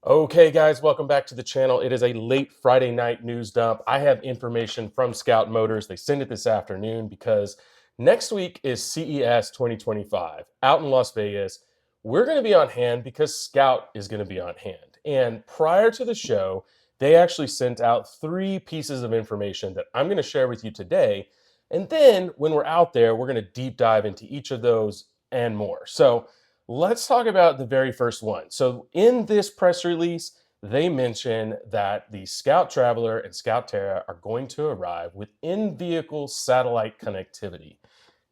Okay, guys, welcome back to the channel. It is a late Friday night news dump. I have information from Scout Motors. They sent it this afternoon because next week is CES 2025 out in Las Vegas. We're going to be on hand because Scout is going to be on hand. And prior to the show, they actually sent out 3 pieces of information that I'm going to share with you today. And then when we're out there, we're going to deep dive into each of those and more. So let's talk about the very first one. So in this press release, they mention that the Scout Traveler and Scout Terra are going to arrive with in-vehicle satellite connectivity.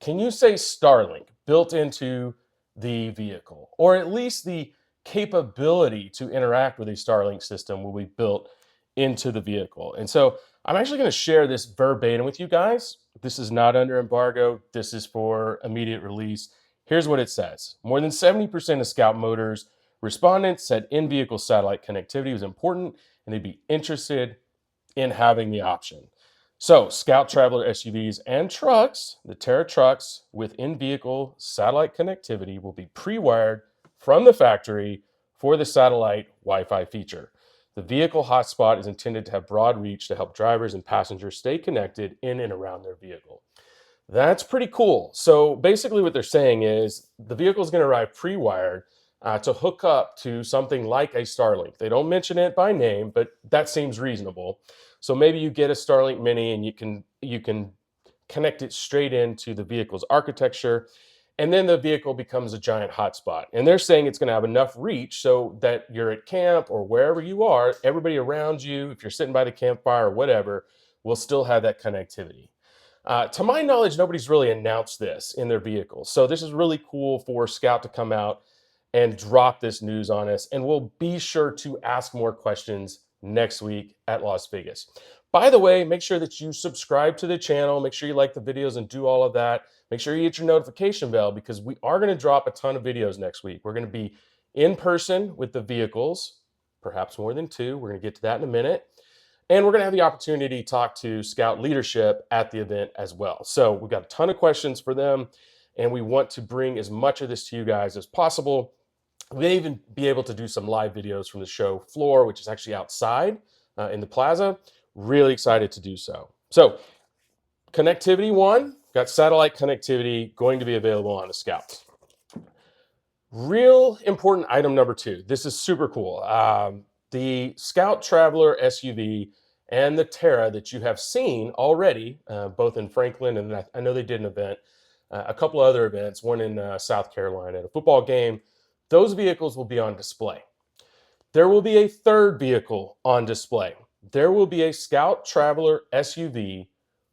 Can you say Starlink built into the vehicle, or at least the capability to interact with a Starlink system will be built into the vehicle? And so I'm actually going to share this verbatim with you guys. This is not under embargo. This is for immediate release. Here's what it says. More than 70% of Scout Motors respondents said in-vehicle satellite connectivity was important and they'd be interested in having the option. So Scout Traveler SUVs and trucks, the Terra trucks with in-vehicle satellite connectivity will be pre-wired from the factory for the satellite Wi-Fi feature. The vehicle hotspot is intended to have broad reach to help drivers and passengers stay connected in and around their vehicle. That's pretty cool. So basically what they're saying is the vehicle is going to arrive pre-wired to hook up to something like a Starlink. They don't mention it by name, but that seems reasonable. So maybe you get a Starlink Mini and you can connect it straight into the vehicle's architecture, and then the vehicle becomes a giant hotspot. And they're saying it's going to have enough reach so that you're at camp or wherever you are, everybody around you, if you're sitting by the campfire or whatever, will still have that connectivity. To my knowledge, nobody's really announced this in their vehicles. So this is really cool for Scout to come out and drop this news on us. And we'll be sure to ask more questions next week at Las Vegas. By the way, make sure that you subscribe to the channel. Make sure you like the videos and do all of that. Make sure you hit your notification bell because we are going to drop a ton of videos next week. We're going to be in person with the vehicles, perhaps more than 2. We're going to get to that in a minute. And we're going to have the opportunity to talk to Scout leadership at the event as well. So we've got a ton of questions for them, and we want to bring as much of this to you guys as possible. We may even be able to do some live videos from the show floor, which is actually outside in the plaza. Really excited to do so. So connectivity 1, got satellite connectivity going to be available on the Scouts. Real important item number 2. This is super cool. The Scout Traveler SUV and the Terra that you have seen already, both in Franklin, and I know they did an event, a couple of other events, one in South Carolina at a football game. Those vehicles will be on display. There will be a third vehicle on display. There will be a Scout Traveler SUV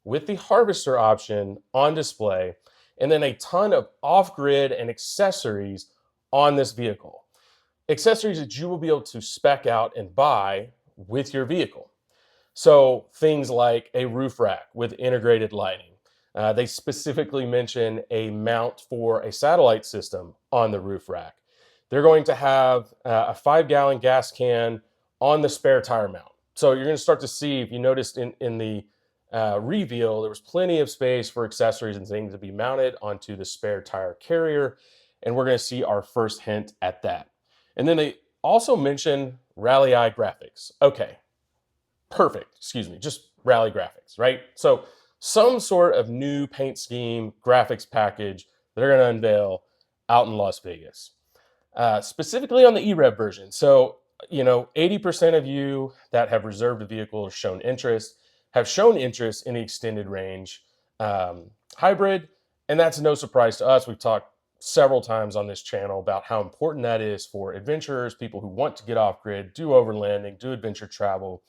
with the Harvester option on display, and then a ton of off-grid and accessories on this vehicle. Accessories that you will be able to spec out and buy with your vehicle. So things like a roof rack with integrated lighting. They specifically mention a mount for a satellite system on the roof rack. They're going to have a 5-gallon gas can on the spare tire mount. So you're going to start to see, if you noticed in the reveal, there was plenty of space for accessories and things to be mounted onto the spare tire carrier. And we're going to see our first hint at that. And then they also mention Rally Eye graphics. Okay, perfect. Excuse me, just Rally graphics, right? So some sort of new paint scheme graphics package they're going to unveil out in Las Vegas, specifically on the E-Rev version. So, 80% of you that have reserved a vehicle or have shown interest in the extended range hybrid. And that's no surprise to us. We've talked several times on this channel about how important that is for adventurers, people who want to get off grid, do overlanding, do adventure travel,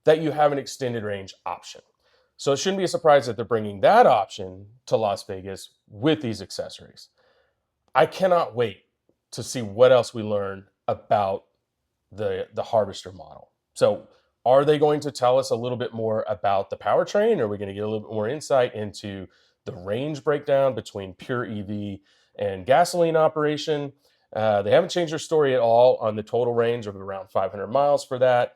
that you have an extended range option. So it shouldn't be a surprise that they're bringing that option to Las Vegas with these accessories. I cannot wait to see what else we learn about the Harvester model. So are they going to tell us a little bit more about the powertrain? Are we going to get a little bit more insight into the range breakdown between pure EV and gasoline operation? They haven't changed their story at all on the total range of around 500 miles for that,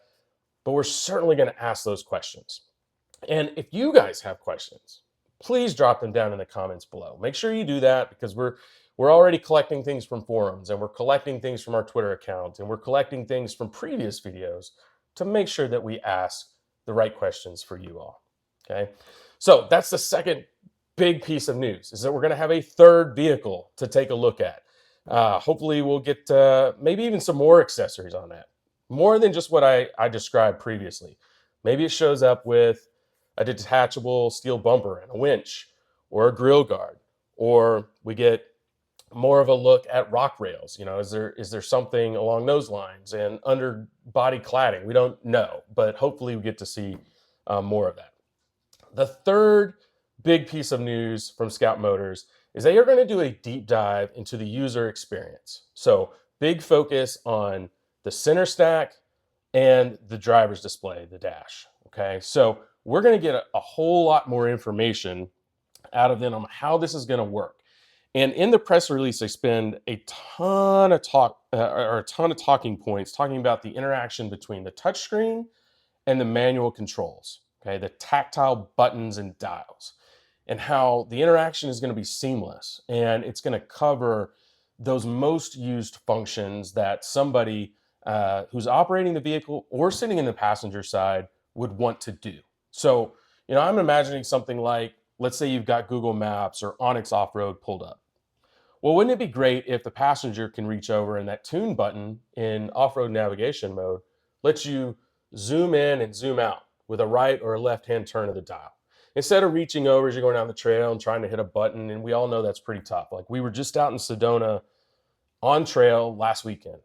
but we're certainly going to ask those questions. And if you guys have questions, please drop them down in the comments below. Make sure you do that because we're we're already collecting things from forums, and we're collecting things from our Twitter account, and we're collecting things from previous videos to make sure that we ask the right questions for you all. Okay, so that's the second big piece of news, is that we're going to have a third vehicle to take a look at. Hopefully we'll get maybe even some more accessories on that, more than just what I described previously. Maybe it shows up with a detachable steel bumper and a winch, or a grill guard, or we get more of a look at rock rails. Is there something along those lines, and under body cladding? We don't know, but hopefully we get to see more of that. The third big piece of news from Scout Motors is they are going to do a deep dive into the user experience. So big focus on the center stack and the driver's display, the dash. Okay, so we're going to get a whole lot more information out of them on how this is going to work. And in the press release, they spend a ton of talking points talking about the interaction between the touchscreen and the manual controls. Okay, the tactile buttons and dials, and how the interaction is going to be seamless, and it's going to cover those most used functions that somebody who's operating the vehicle or sitting in the passenger side would want to do. So, I'm imagining something like, let's say you've got Google Maps or Onyx Off-Road pulled up. Well, wouldn't it be great if the passenger can reach over, and that tune button in off-road navigation mode lets you zoom in and zoom out with a right or a left-hand turn of the dial, instead of reaching over as you're going down the trail and trying to hit a button. And we all know that's pretty tough. Like, we were just out in Sedona on trail last weekend.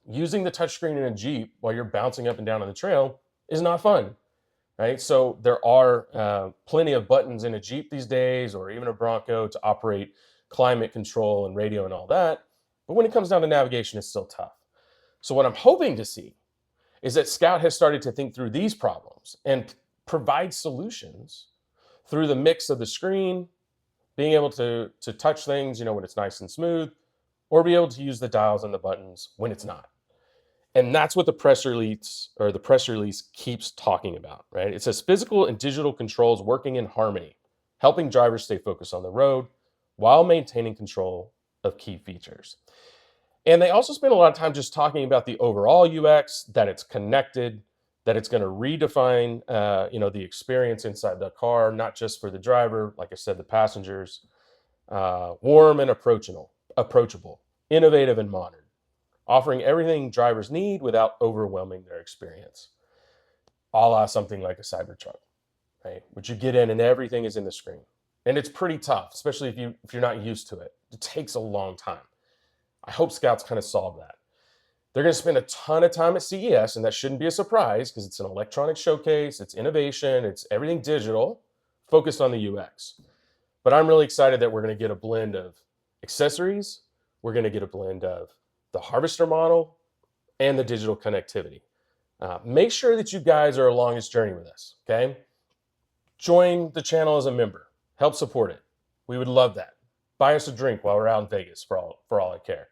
Using the touchscreen in a Jeep while you're bouncing up and down on the trail is not fun, right? So there are plenty of buttons in a Jeep these days, or even a Bronco, to operate climate control and radio and all that. But when it comes down to navigation, it's still tough. So what I'm hoping to see is that Scout has started to think through these problems and provide solutions through the mix of the screen, being able to touch things, when it's nice and smooth, or be able to use the dials and the buttons when it's not. And that's what the press release keeps talking about, right? It says physical and digital controls working in harmony, helping drivers stay focused on the road while maintaining control of key features. And they also spend a lot of time just talking about the overall UX, that it's connected, that it's going to redefine, the experience inside the car, not just for the driver, like I said, the passengers. Warm and approachable, innovative and modern, offering everything drivers need without overwhelming their experience. A la something like a Cybertruck, right? Which you get in and everything is in the screen. And it's pretty tough, especially if you're not used to it. It takes a long time. I hope Scout's kind of solved that. They're going to spend a ton of time at CES, and that shouldn't be a surprise because it's an electronic showcase, it's innovation, it's everything digital, focused on the UX. But I'm really excited that we're going to get a blend of accessories, we're going to get a blend of the Harvester model, and the digital connectivity. Make sure that you guys are along this journey with us, okay? Join the channel as a member. Help support it. We would love that. Buy us a drink while we're out in Vegas, for all I care.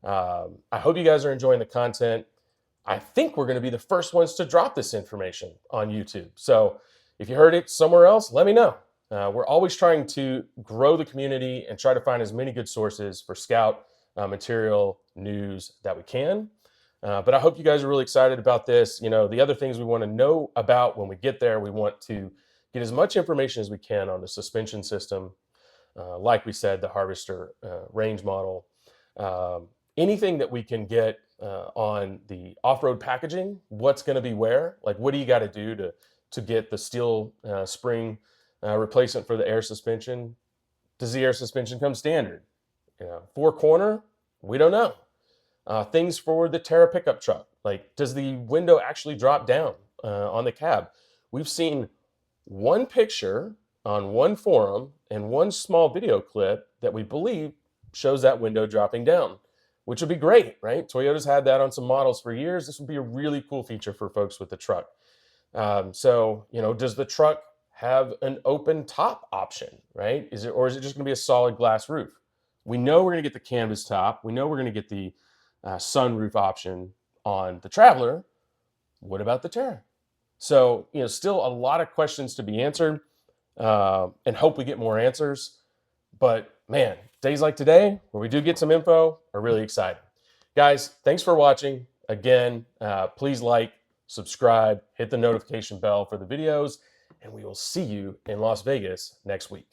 I hope you guys are enjoying the content. I think we're going to be the first ones to drop this information on YouTube. So if you heard it somewhere else, let me know. We're always trying to grow the community and try to find as many good sources for Scout material news that we can. But I hope you guys are really excited about this. The other things we want to know about when we get there, we want to get as much information as we can on the suspension system. Like we said, the Harvester range model. Anything that we can get on the off-road packaging, what's going to be where, like what do you got to do to get the steel spring replacement for the air suspension? Does the air suspension come standard? Four corner? We don't know. Things for the Terra pickup truck, like does the window actually drop down on the cab? We've seen one picture on one forum and one small video clip that we believe shows that window dropping down, which would be great, right? Toyota's had that on some models for years. This would be a really cool feature for folks with the truck. So, does the truck have an open top option, right? Or is it just going to be a solid glass roof? We know we're going to get the canvas top. We know we're going to get the sunroof option on the Traveler. What about the Terra? So, still a lot of questions to be answered, and hope we get more answers. But man, days like today, where we do get some info, are really exciting. Guys, thanks for watching. Again, please like, subscribe, hit the notification bell for the videos, and we will see you in Las Vegas next week.